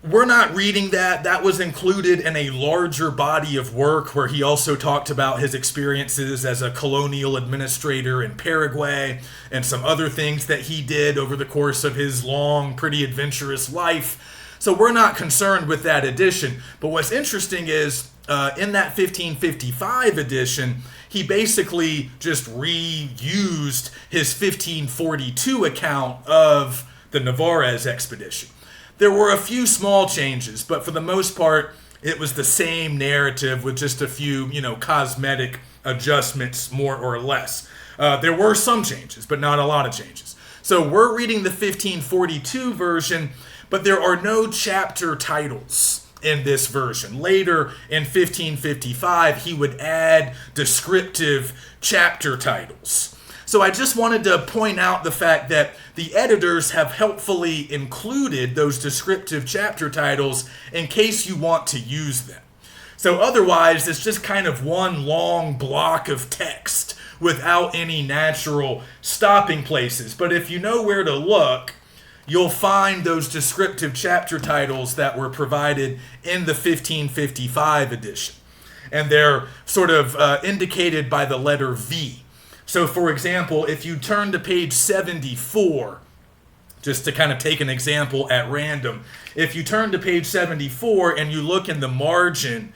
we're not reading that. That was included in a larger body of work where he also talked about his experiences as a colonial administrator in Paraguay and some other things that he did over the course of his long, pretty adventurous life. So we're not concerned with that edition. But what's interesting is in that 1555 edition, he basically just reused his 1542 account of the Narvaez expedition. There were a few small changes, but for the most part, it was the same narrative with just a few, cosmetic adjustments, more or less. There were some changes, but not a lot of changes. So we're reading the 1542 version, but there are no chapter titles in this version. Later in 1555, he would add descriptive chapter titles. So I just wanted to point out the fact that the editors have helpfully included those descriptive chapter titles in case you want to use them. So otherwise, it's just kind of one long block of text without any natural stopping places. But if you know where to look, you'll find those descriptive chapter titles that were provided in the 1555 edition. And they're sort of indicated by the letter V. So, for example, if you turn to page 74, just to kind of take an example at random, if you turn to page 74 and you look in the margin,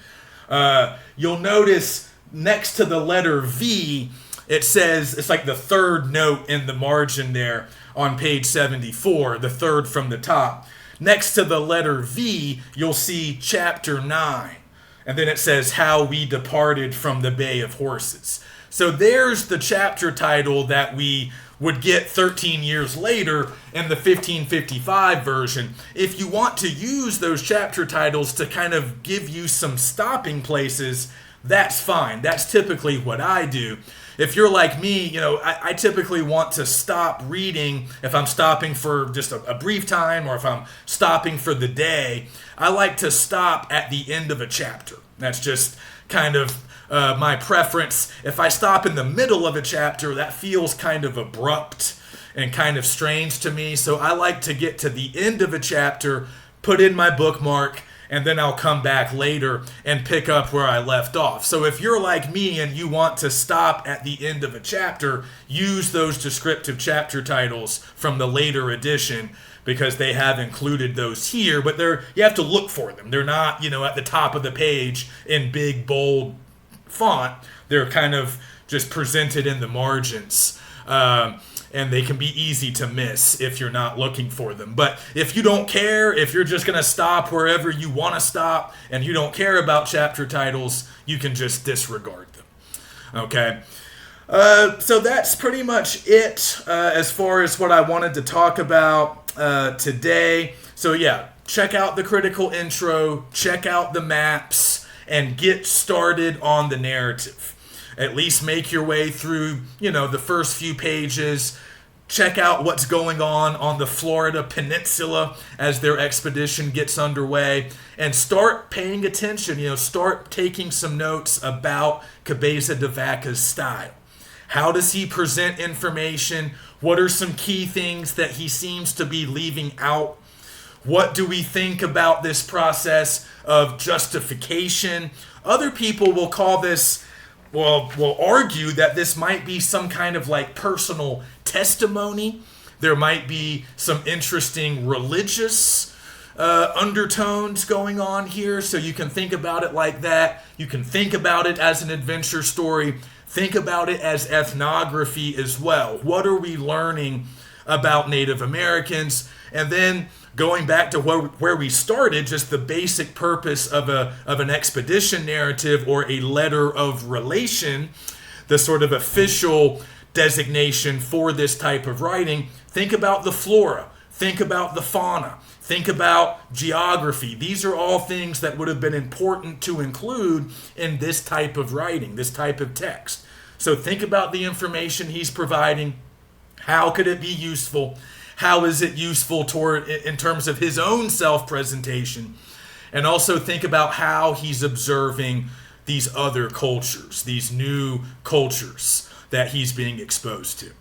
you'll notice next to the letter V, it says, it's like the third note in the margin there on page 74, the third from the top. Next to the letter V, you'll see chapter 9. And then it says, How We Departed from the Bay of Horses. So there's the chapter title that we would get 13 years later in the 1555 version. If you want to use those chapter titles to kind of give you some stopping places, that's fine. That's typically what I do. If you're like me, I typically want to stop reading if I'm stopping for just a brief time, or if I'm stopping for the day. I like to stop at the end of a chapter. That's just kind of my preference. If I stop in the middle of a chapter, that feels kind of abrupt and kind of strange to me. So I like to get to the end of a chapter, put in my bookmark, and then I'll come back later and pick up where I left off. So if you're like me and you want to stop at the end of a chapter, use those descriptive chapter titles from the later edition, because they have included those here, but you have to look for them. They're not, at the top of the page in big, bold font. They're kind of just presented in the margins. And they can be easy to miss if you're not looking for them. But if you don't care, if you're just going to stop wherever you want to stop and you don't care about chapter titles, you can just disregard them. Okay? So that's pretty much it as far as what I wanted to talk about today. So yeah, check out the critical intro, check out the maps, and get started on the narrative. At least make your way through, the first few pages. Check out what's going on the Florida Peninsula as their expedition gets underway. And start paying attention, start taking some notes about Cabeza de Vaca's style. How does he present information? What are some key things that he seems to be leaving out? What do we think about this process of justification? Other people will call this, will argue that this might be some kind of like personal testimony. There might be some interesting religious undertones going on here, so you can think about it like that. You can think about it as an adventure story. Think about it as ethnography as well. What are we learning about Native Americans? And then going back to where we started, just the basic purpose of an expedition narrative or a letter of relation, the sort of official designation for this type of writing. Think about the flora. Think about the fauna. Think about geography. These are all things that would have been important to include in this type of writing, this type of text. So think about the information he's providing. How could it be useful? How is it useful in terms of his own self-presentation? And also think about how he's observing these other cultures, these new cultures that he's being exposed to.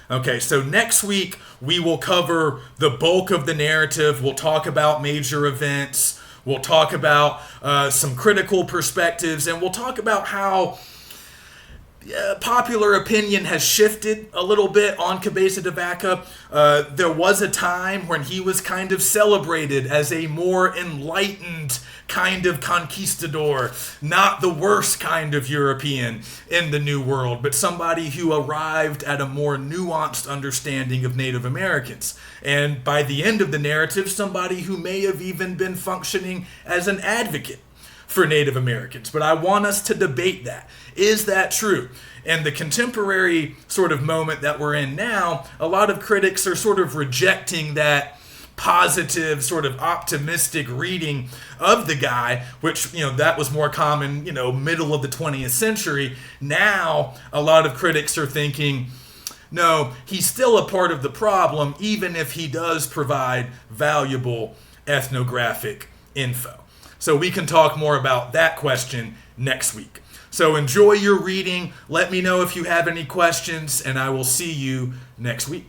Okay, so next week we will cover the bulk of the narrative. We'll talk about major events. We'll talk about some critical perspectives, and we'll talk about how popular opinion has shifted a little bit on Cabeza de Vaca. There was a time when he was kind of celebrated as a more enlightened kind of conquistador, not the worst kind of European in the New World, but somebody who arrived at a more nuanced understanding of Native Americans. And by the end of the narrative, somebody who may have even been functioning as an advocate for Native Americans. But I want us to debate that. Is that true? And the contemporary sort of moment that we're in now, a lot of critics are sort of rejecting that positive, sort of optimistic reading of the guy, which, that was more common, middle of the 20th century. Now, a lot of critics are thinking, no, he's still a part of the problem, even if he does provide valuable ethnographic info. So we can talk more about that question next week. So enjoy your reading. Let me know if you have any questions, and I will see you next week.